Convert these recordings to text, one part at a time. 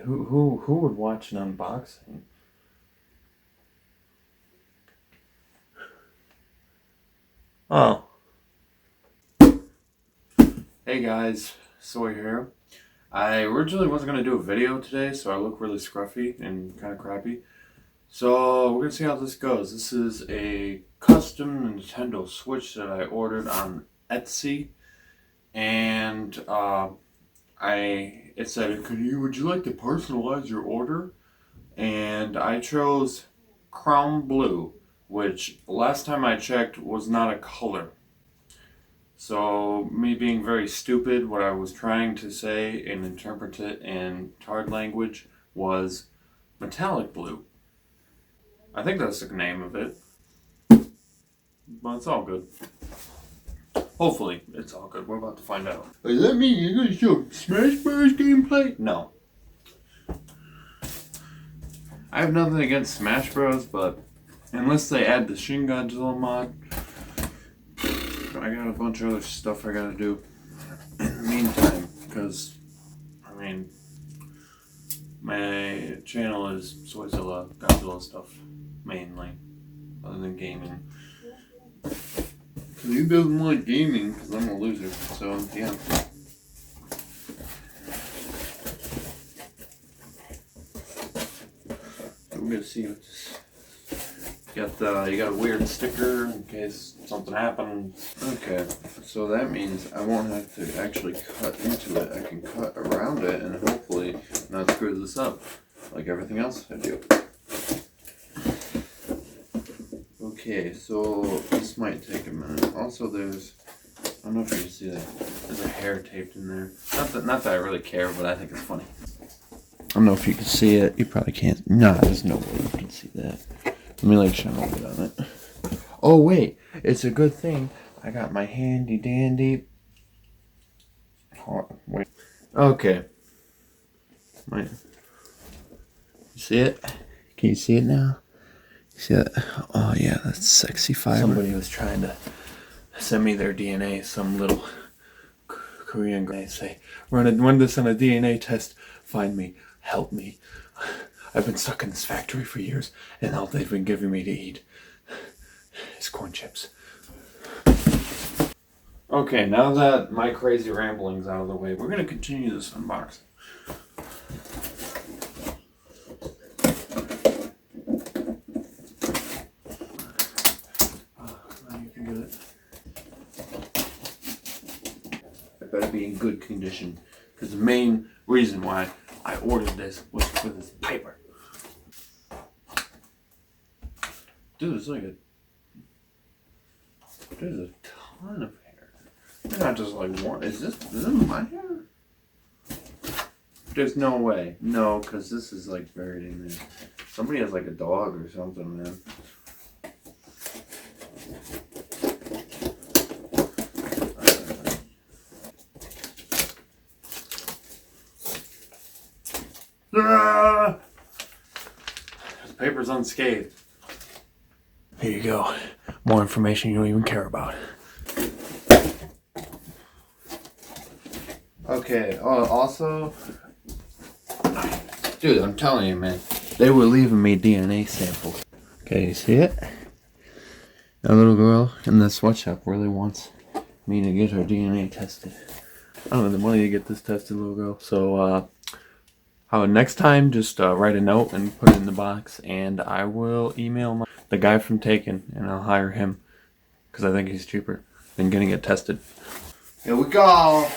Who would watch an unboxing? Oh. Hey guys, Soy here. I originally wasn't going to do a video today, so I look really scruffy and kind of crappy. So we're going to see how this goes. This is a custom Nintendo Switch that I ordered on Etsy. And it said, would you like to personalize your order? And I chose Crown Blue, which last time I checked was not a color. So, me being very stupid, what I was trying to say and interpret it in tard language was metallic blue. I think that's the name of it. But it's all good. Hopefully, it's all good. We're about to find out. Does that mean you're going to show Smash Bros. Gameplay? No. I have nothing against Smash Bros., but unless they add the Shin Godzilla mod, I got a bunch of other stuff I gotta do in the meantime, because, my channel is Soyzilla, Godzilla stuff, mainly, other than gaming. He doesn't like gaming, because I'm a loser, so, yeah. So we're gonna see what this... You got a weird sticker in case something happens. Okay, so that means I won't have to actually cut into it. I can cut around it and hopefully not screw this up like everything else I do. Okay, so this might take a minute. Also, I don't know if you can see that. There's a hair taped in there. Not that I really care, but I think it's funny. I don't know if you can see it. You probably can't. Nah, there's no way you can see that. Let me shine a little bit on it. Oh wait, it's a good thing I got my handy dandy. Oh, wait. Okay. You see it? Can you see it now? You see it? Oh yeah, that's sexy fiber. Somebody was trying to send me their DNA. Some little Korean guy say, run this on a DNA test. Find me. Help me. I've been stuck in this factory for years, and all they've been giving me to eat is corn chips. Okay, now that my crazy rambling's out of the way, we're going to continue this unboxing. Now you can get it. It better be in good condition, because the main reason why I ordered this was for this paper. Dude, there's a ton of hair. They're not just like one. Is this my hair? There's no way. No, because this is like buried in there. Somebody has like a dog or something, man. This paper's unscathed. Here you go. More information you don't even care about. Okay, also... Dude, I'm telling you, man. They were leaving me DNA samples. Okay, you see it? That little girl in the sweatshop really wants me to get her DNA tested. I don't have the money to get this tested, little girl. So, next time, just write a note and put it in the box, and I will email the guy from Taken, and I'll hire him, because I think he's cheaper than getting it tested. Here we go!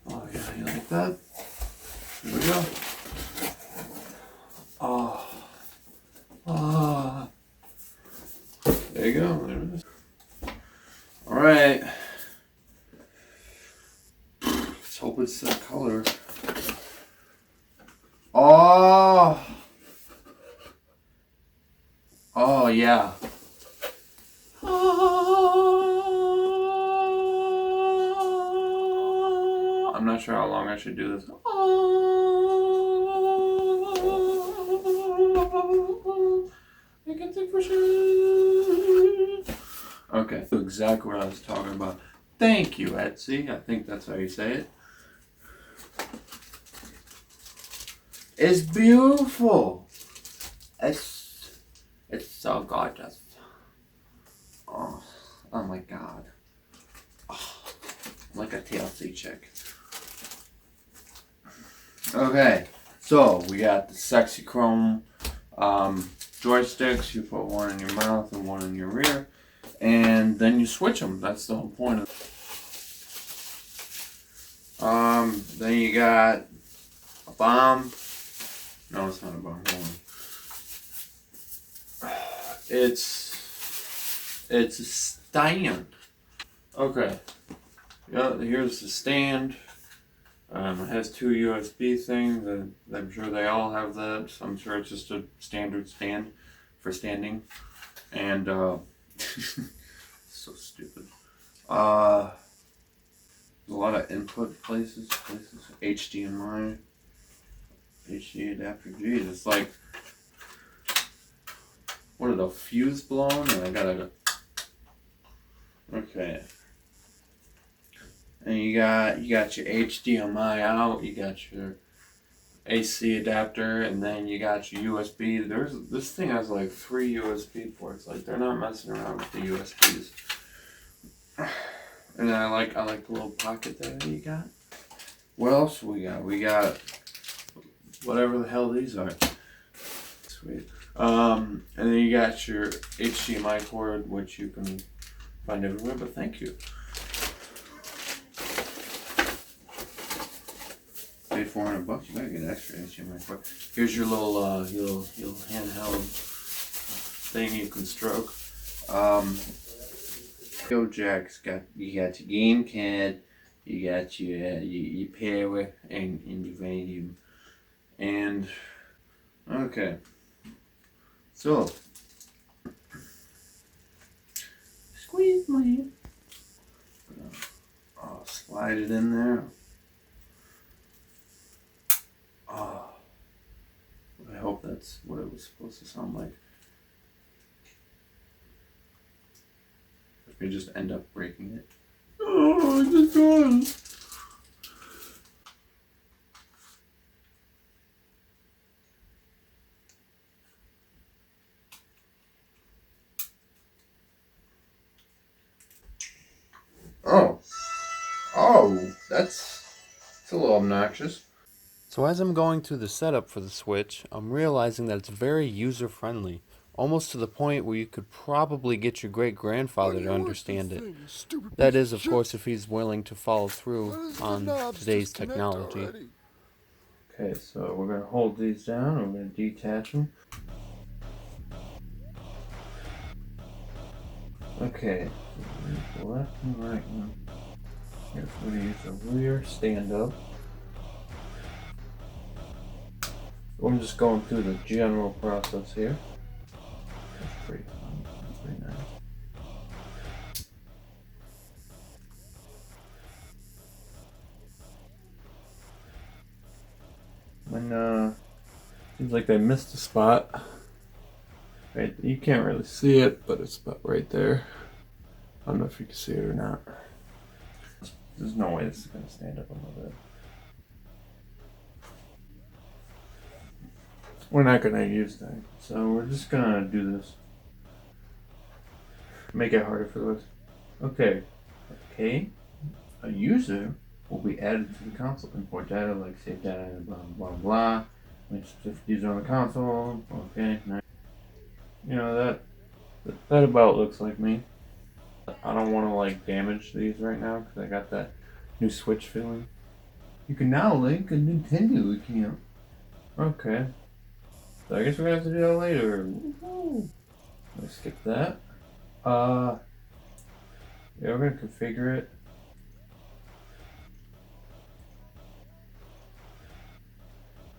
Oh yeah, you like that? Here we go. Oh. There you go, there it is. Alright. Let's hope it's the color. Oh yeah. I'm not sure how long I should do this. I can think for sure. Okay, exactly what I was talking about. Thank you, Etsy. I think that's how you say it. It's beautiful. It's so gorgeous. Oh my god. Oh, like a TLC chick. Okay, so we got the sexy chrome joysticks. You put one in your mouth and one in your rear, and then you switch them. That's the whole point of it. Then you got a bomb. No, it's not a bomb. Hold on. It's a stand. Okay. Yeah, here's the stand. It has two USB things, and I'm sure they all have that. So I'm sure it's just a standard stand for standing. And so stupid. There's a lot of input places. HDMI, HD adapter. Geez, it's like, what are the fuse blown? And I gotta. Okay. And you got your HDMI out, you got your AC adapter, and then you got your USB. This thing has like 3 USB ports. Like, they're not messing around with the USBs. And then I like the little pocket there that you got. What else we got? We got whatever the hell these are. Sweet. And then you got your HDMI cord, which you can find everywhere. But thank you. Pay $400, you gotta get extra HDMI cord. Here's your little handheld thing you can stroke. Go jacks. You got your game CAD, you got your power and your volume. And okay, so squeeze my hand. I'll slide it in there. Oh, I hope that's what it was supposed to sound like. If we just end up breaking it. Oh, I just got it. Oh, that's a little obnoxious. So as I'm going through the setup for the Switch, I'm realizing that it's very user-friendly, almost to the point where you could probably get your great-grandfather to understand it. That is, of course, if he's willing to follow through on today's technology. Okay, so we're going to hold these down, and we're going to detach them. Okay, the left and right one. Here's we're going to use the rear stand-up. I'm just going through the general process here. That's pretty fun. That's pretty nice. When seems like they missed a spot. Right, you can't really see it, but it's about right there. I don't know if you can see it or not. There's no way this is gonna stand up on my bed. We're not gonna use that, so we're just gonna do this. Make it harder for us. Okay. Okay. A user will be added to the console. Import data like save data, blah blah blah. Make specific user on the console. Okay. Nice. You know that about looks like me. I don't want to like damage these right now because I got that new Switch feeling. You can now link a Nintendo account. Okay. So I guess we're gonna have to do that later. Woo-hoo. Let's skip that. Yeah, we're gonna configure it.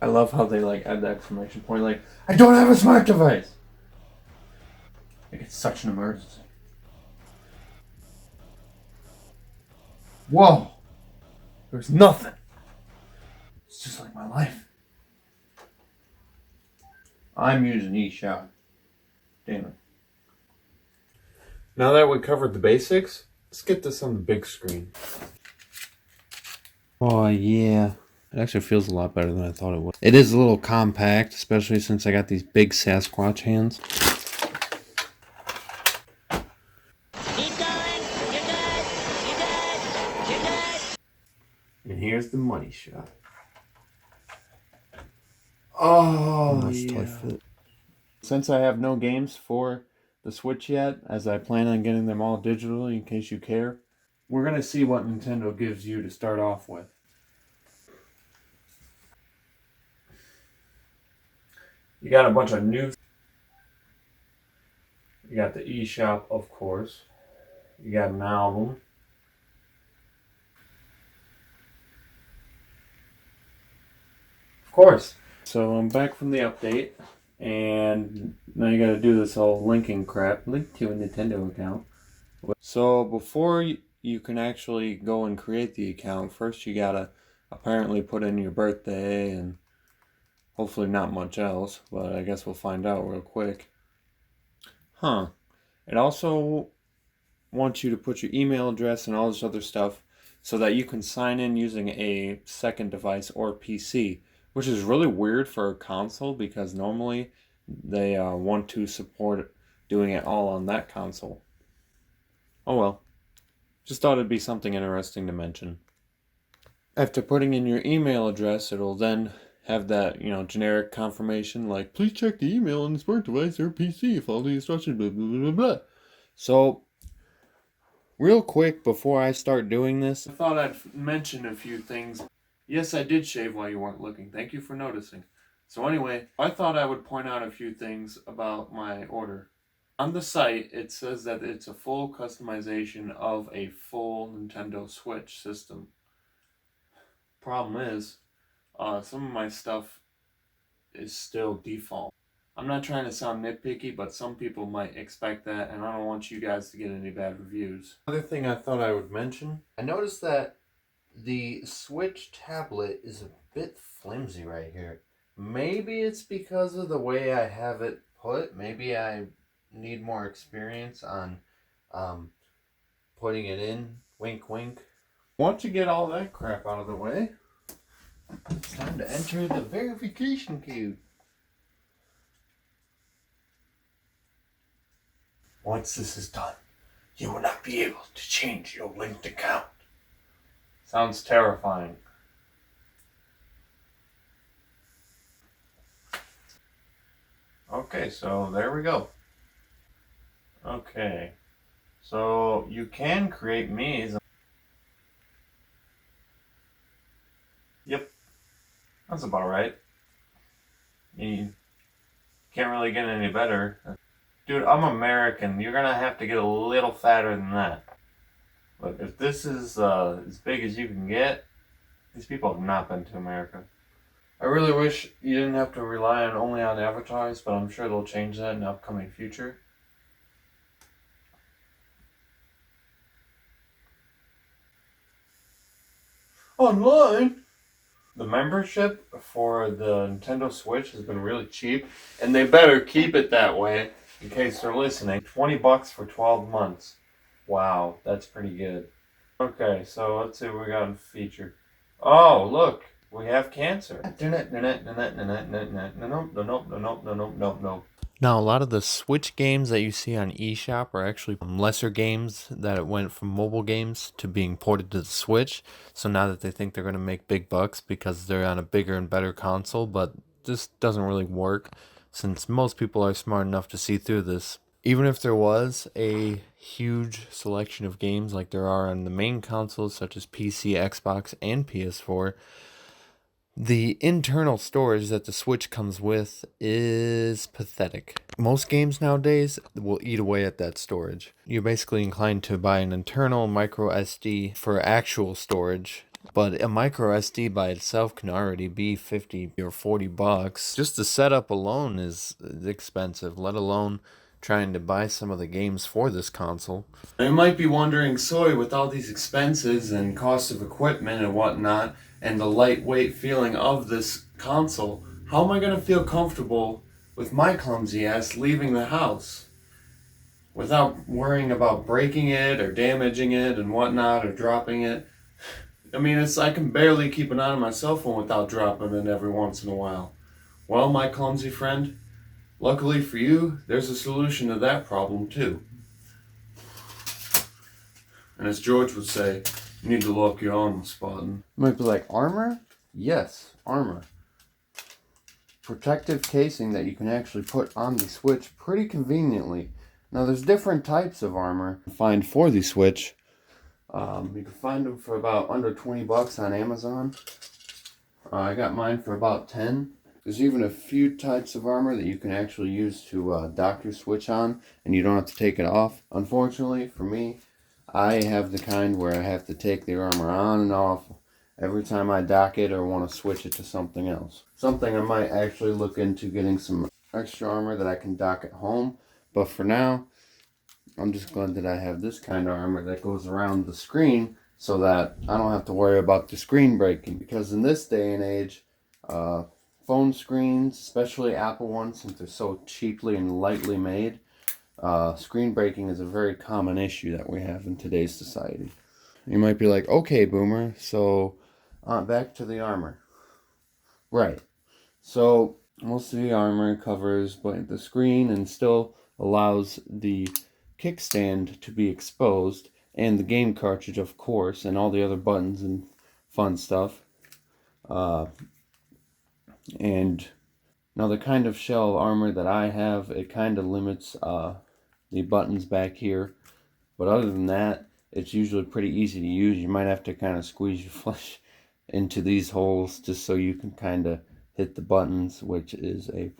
I love how they like add the exclamation point, like, I don't have a smart device! Like, it's such an emergency. Whoa! There's nothing! It's just like my life. I'm using eShop. Damn it. Now that we covered the basics, Let's get this on the big screen. Oh yeah, it actually feels a lot better than I thought it would. It is a little compact, especially since I got these big Sasquatch hands. Keep going. You're good. You're good. You're good. And here's the money shot. Oh, yeah. Since I have no games for the Switch yet, as I plan on getting them all digitally in case you care, we're going to see what Nintendo gives you to start off with. You got a bunch of new... You got the eShop, of course. You got an album. Of course. So I'm back from the update, and now you gotta do this whole linking crap. Link to a Nintendo account. So before you can actually go and create the account, first you gotta apparently put in your birthday and hopefully not much else, but I guess we'll find out real quick. Huh. It also wants you to put your email address and all this other stuff so that you can sign in using a second device or PC, which is really weird for a console because normally they want to support doing it all on that console. Oh well. Just thought it'd be something interesting to mention. After putting in your email address, it'll then have that, generic confirmation like, please check the email on the smart device or PC, follow the instructions, blah, blah, blah, blah. So, real quick before I start doing this, I thought I'd mention a few things. Yes, I did shave while you weren't looking. Thank you for noticing. So anyway, I thought I would point out a few things about my order. On the site, it says that it's a full customization of a full Nintendo Switch system. Problem is, some of my stuff is still default. I'm not trying to sound nitpicky, but some people might expect that, and I don't want you guys to get any bad reviews. Another thing I thought I would mention, I noticed that the Switch tablet is a bit flimsy right here. Maybe it's because of the way I have it put. Maybe I need more experience on putting it in. Wink, wink. Once you get all that crap out of the way, it's time to enter the verification code. Once this is done, you will not be able to change your linked account. Sounds terrifying. Okay, so there we go. Okay, so you can create Mii's. Yep, that's about right. You can't really get any better. Dude, I'm American. You're gonna have to get a little fatter than that. But if this is as big as you can get, these people have not been to America. I really wish you didn't have to rely only on avatars, but I'm sure they'll change that in the upcoming future. Online? The membership for the Nintendo Switch has been really cheap, and they better keep it that way in case they're listening. $20 for 12 months. Wow, that's pretty good. Okay, so let's see what we got in feature. Oh, look, we have cancer. Now, a lot of the Switch games that you see on eShop are actually lesser games that went from mobile games to being ported to the Switch. So now that they think they're going to make big bucks because they're on a bigger and better console, but this doesn't really work since most people are smart enough to see through this. Even if there was a huge selection of games like there are on the main consoles such as PC, Xbox, and PS4, the internal storage that the Switch comes with is pathetic. Most games nowadays will eat away at that storage. You're basically inclined to buy an internal micro SD for actual storage, but a micro SD by itself can already be $50 or $40. Just the setup alone is expensive, let alone trying to buy some of the games for this console. You might be wondering, Soy, with all these expenses and cost of equipment and whatnot, and the lightweight feeling of this console, how am I going to feel comfortable with my clumsy ass leaving the house? without worrying about breaking it or damaging it and whatnot or dropping it. I mean, I can barely keep an eye on my cell phone without dropping it every once in a while. Well, my clumsy friend, luckily for you, there's a solution to that problem too. And as George would say, you need to lock your armor spotting. You might be like, armor? Yes, armor. Protective casing that you can actually put on the Switch pretty conveniently. Now there's different types of armor to find for the Switch. You can find them for about under 20 bucks on Amazon. I got mine for about 10. There's even a few types of armor that you can actually use to dock your Switch on, and you don't have to take it off. Unfortunately for me, I have the kind where I have to take the armor on and off every time I dock it or want to switch it to something else. Something I might actually look into getting some extra armor that I can dock at home. But for now, I'm just glad that I have this kind of armor that goes around the screen so that I don't have to worry about the screen breaking. Because in this day and age, phone screens, especially Apple ones, since they're so cheaply and lightly made, screen breaking is a very common issue that we have in today's society. You might be like, okay, Boomer, so back to the armor. Right. So most of the armor covers the screen and still allows the kickstand to be exposed, and the game cartridge, of course, and all the other buttons and fun stuff. And now the kind of shell armor that I have, it kind of limits the buttons back here. But other than that, it's usually pretty easy to use. You might have to kind of squeeze your flesh into these holes just so you can kind of hit the buttons, which is a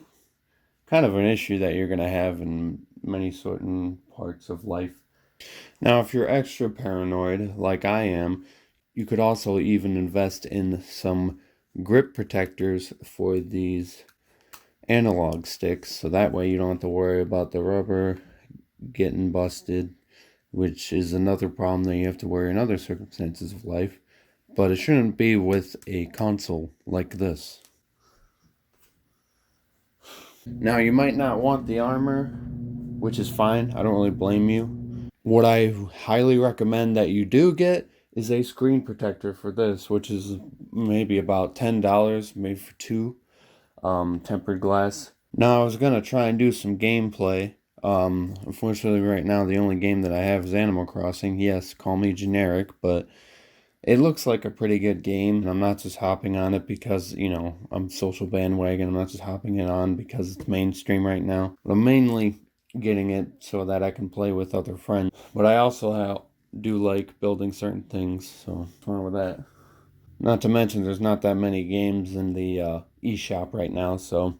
kind of an issue that you're going to have in many certain parts of life. Now, if you're extra paranoid, like I am, you could also even invest in some grip protectors for these analog sticks, so that way you don't have to worry about the rubber getting busted, which is another problem that you have to worry in other circumstances of life. But it shouldn't be with a console like this. Now, you might not want the armor, which is fine. I don't really blame you. What I highly recommend that you do get is a screen protector for this, which is maybe about $10, maybe for two, tempered glass. Now, I was going to try and do some gameplay. Unfortunately, right now, the only game that I have is Animal Crossing. Yes, call me generic, but it looks like a pretty good game, and I'm not just hopping on it because, I'm social bandwagon. I'm not just hopping it on because it's mainstream right now. But I'm mainly getting it so that I can play with other friends. But I also do like building certain things, so what's wrong with that? Not to mention there's not that many games in the eShop right now, so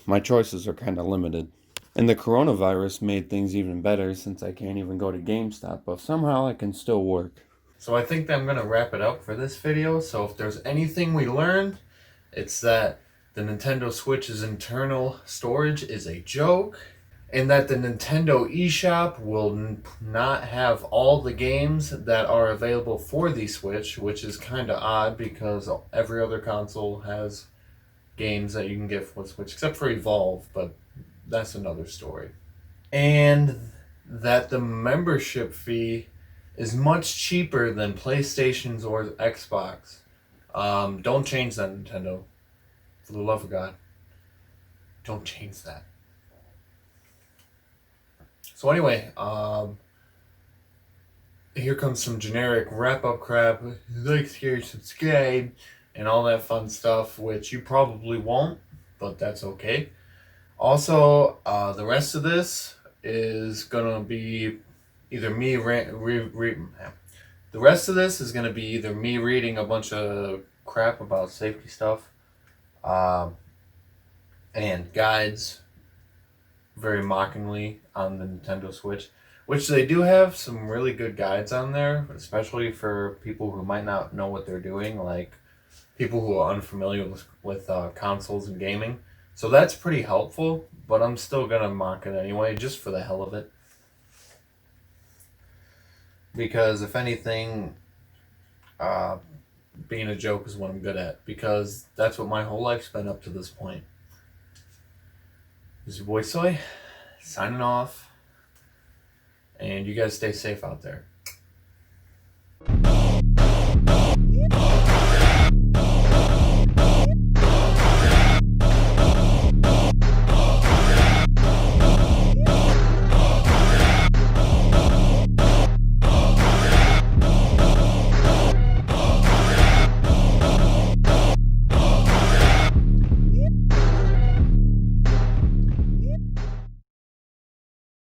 my choices are kind of limited. And the coronavirus made things even better since I can't even go to GameStop, but somehow I can still work. So I think that I'm going to wrap it up for this video. So if there's anything we learned, it's that the Nintendo Switch's internal storage is a joke, and that the Nintendo eShop will not have all the games that are available for the Switch, which is kind of odd because every other console has games that you can get for the Switch, except for Evolve, but that's another story. And that the membership fee is much cheaper than PlayStation's or Xbox. Don't change that, Nintendo. For the love of God. Don't change that. So anyway, here comes some generic wrap-up crap. Like, share, subscribe, and all that fun stuff, which you probably won't, but that's okay. Also, the rest of this is gonna be either me the rest of this is gonna be either me reading a bunch of crap about safety stuff, and guides, very mockingly, on the Nintendo Switch, which they do have some really good guides on there, especially for people who might not know what they're doing, like people who are unfamiliar with consoles and gaming. So that's pretty helpful, but I'm still gonna mock it anyway, just for the hell of it. Because if anything, being a joke is what I'm good at, because that's what my whole life's been up to this point. This is your boy Soy, signing off. And you guys stay safe out there.